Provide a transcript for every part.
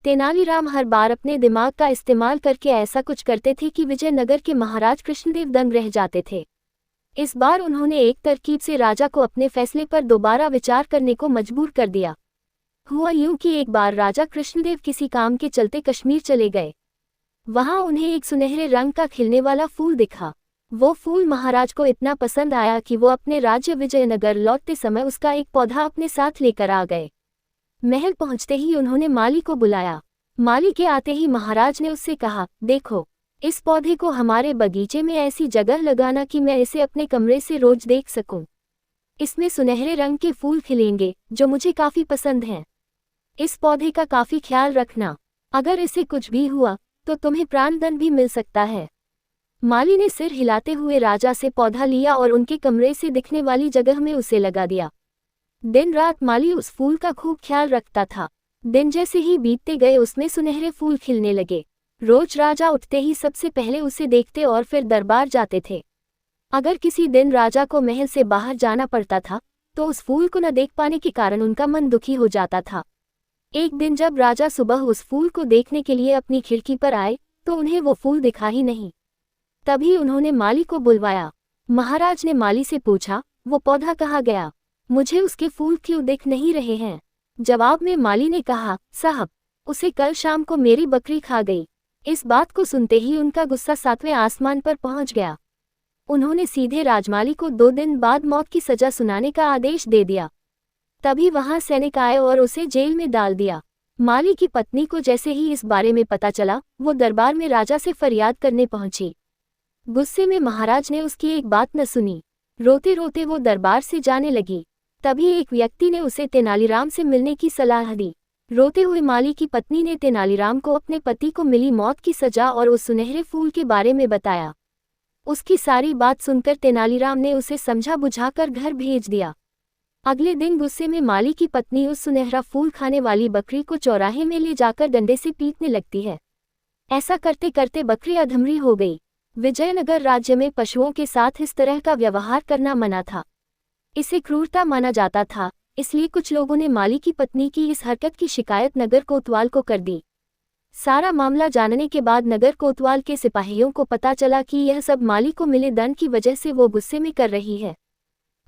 तेनालीराम हर बार अपने दिमाग का इस्तेमाल करके ऐसा कुछ करते थे कि विजयनगर के महाराज कृष्णदेव दंग रह जाते थे। इस बार उन्होंने एक तरकीब से राजा को अपने फैसले पर दोबारा विचार करने को मजबूर कर दिया। हुआ यूं कि एक बार राजा कृष्णदेव किसी काम के चलते कश्मीर चले गए। वहां उन्हें एक सुनहरे रंग का खिलने वाला फूल दिखा। वो फूल महाराज को इतना पसंद आया कि वो अपने राज्य विजयनगर लौटते समय उसका एक पौधा अपने साथ लेकर आ गए। महल पहुंचते ही उन्होंने माली को बुलाया। माली के आते ही महाराज ने उससे कहा, देखो, इस पौधे को हमारे बगीचे में ऐसी जगह लगाना कि मैं इसे अपने कमरे से रोज देख सकूं। इसमें सुनहरे रंग के फूल खिलेंगे जो मुझे काफी पसंद हैं। इस पौधे का काफी ख्याल रखना। अगर इसे कुछ भी हुआ तो तुम्हें प्राणदंड भी मिल सकता है। माली ने सिर हिलाते हुए राजा से पौधा लिया और उनके कमरे से दिखने वाली जगह में उसे लगा दिया। दिन रात माली उस फूल का खूब ख्याल रखता था। दिन जैसे ही बीतते गए उसमें सुनहरे फूल खिलने लगे। रोज राजा उठते ही सबसे पहले उसे देखते और फिर दरबार जाते थे। अगर किसी दिन राजा को महल से बाहर जाना पड़ता था तो उस फूल को न देख पाने के कारण उनका मन दुखी हो जाता था। एक दिन जब राजा सुबह उस फूल को देखने के लिए अपनी खिड़की पर आए तो उन्हें वो फूल दिखा ही नहीं। तभी उन्होंने माली को बुलवाया। महाराज ने माली से पूछा, वो पौधा कहाँ गया? मुझे उसके फूल क्यों दिख नहीं रहे हैं? जवाब में माली ने कहा, साहब, उसे कल शाम को मेरी बकरी खा गई। इस बात को सुनते ही उनका गुस्सा 7वें आसमान पर पहुंच गया। उन्होंने सीधे राजमाली को 2 दिन बाद मौत की सजा सुनाने का आदेश दे दिया। तभी वहां सैनिक आए और उसे जेल में डाल दिया। माली की पत्नी को जैसे ही इस बारे में पता चला वो दरबार में राजा से फरियाद करने पहुंची। गुस्से में महाराज ने उसकी एक बात न सुनी। रोते रोते वो दरबार से जाने लगी। तभी एक व्यक्ति ने उसे तेनालीराम से मिलने की सलाह दी। रोते हुए माली की पत्नी ने तेनालीराम को अपने पति को मिली मौत की सजा और उस सुनहरे फूल के बारे में बताया। उसकी सारी बात सुनकर तेनालीराम ने उसे समझा बुझाकर घर भेज दिया। अगले दिन गुस्से में माली की पत्नी उस सुनहरा फूल खाने वाली बकरी को चौराहे में ले जाकर डंडे से पीटने लगती है। ऐसा करते करते बकरी अधमरी हो गई। विजयनगर राज्य में पशुओं के साथ इस तरह का व्यवहार करना मना था। इसे क्रूरता माना जाता था, इसलिए कुछ लोगों ने माली की पत्नी की इस हरकत की शिकायत नगर कोतवाल को कर दी। सारा मामला जानने के बाद नगर कोतवाल के सिपाहियों को पता चला कि यह सब माली को मिले दंड की वजह से वो गुस्से में कर रही है।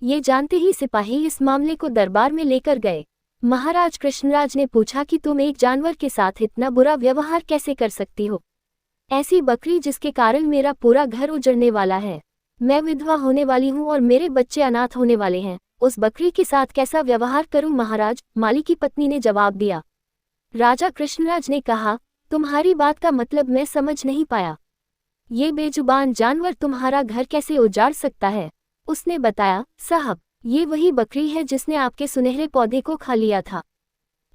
ये जानते ही सिपाही इस मामले को दरबार में लेकर गए। महाराज कृष्णराज ने पूछा कि तुम एक जानवर के साथ इतना बुरा व्यवहार कैसे कर सकती हो? ऐसी बकरी जिसके कारण मेरा पूरा घर उजड़ने वाला है। मैं विधवा होने वाली हूँ और मेरे बच्चे अनाथ होने वाले हैं। उस बकरी के साथ कैसा व्यवहार करूं महाराज? माली की पत्नी ने जवाब दिया। राजा कृष्णराज ने कहा, तुम्हारी बात का मतलब मैं समझ नहीं पाया। ये बेजुबान जानवर तुम्हारा घर कैसे उजाड़ सकता है? उसने बताया, साहब, ये वही बकरी है जिसने आपके सुनहरे पौधे को खा लिया था।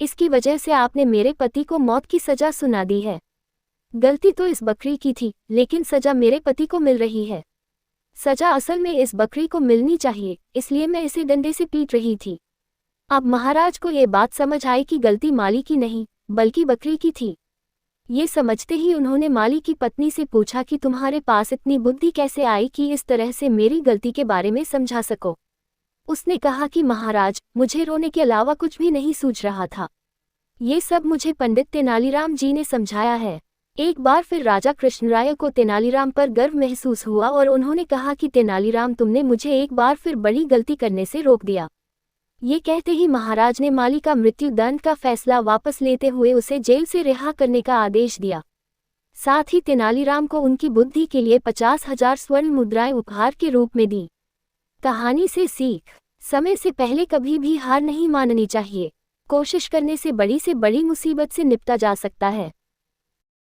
इसकी वजह से आपने मेरे पति को मौत की सजा सुना दी है। गलती तो इस बकरी की थी, लेकिन सजा मेरे पति को मिल रही है। सजा असल में इस बकरी को मिलनी चाहिए, इसलिए मैं इसे डंडे से पीट रही थी। अब महाराज को ये बात समझ आई कि गलती माली की नहीं बल्कि बकरी की थी। ये समझते ही उन्होंने माली की पत्नी से पूछा कि तुम्हारे पास इतनी बुद्धि कैसे आई कि इस तरह से मेरी गलती के बारे में समझा सको। उसने कहा कि महाराज, मुझे रोने के अलावा कुछ भी नहीं सूझ रहा था। ये सब मुझे पंडित तेनालीराम जी ने समझाया है। एक बार फिर राजा कृष्णराय को तेनालीराम पर गर्व महसूस हुआ और उन्होंने कहा कि तेनालीराम, तुमने मुझे एक बार फिर बड़ी गलती करने से रोक दिया। ये कहते ही महाराज ने माली का मृत्यु दंड का फैसला वापस लेते हुए उसे जेल से रिहा करने का आदेश दिया। साथ ही तेनालीराम को उनकी बुद्धि के लिए 50,000 स्वर्ण मुद्राएं उपहार के रूप में दी। कहानी से सीख, समय से पहले कभी भी हार नहीं माननी चाहिए। कोशिश करने से बड़ी मुसीबत से निपटा जा सकता है।